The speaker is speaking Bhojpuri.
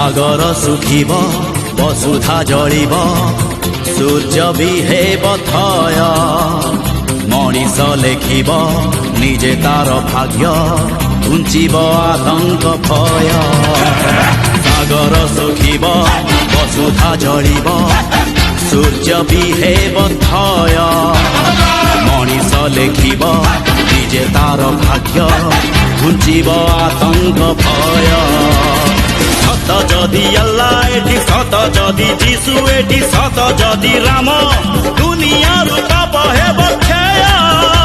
सागर सुखिब वसुधा जलिब सूर्य भी हेब थय मनीष लेखिब निजे तार भाग्य घुंचिब आतंक भय सागर सुखिब वसुधा जलिब सूर्य भी हेब थय मनीष लेखिब निजे तार भाग्य घुंचिब आतंक भय सत जदि अल्लाह एठी सत जदि जीशु एठी सत जदि राम दुनिया रूप हेब क्षय।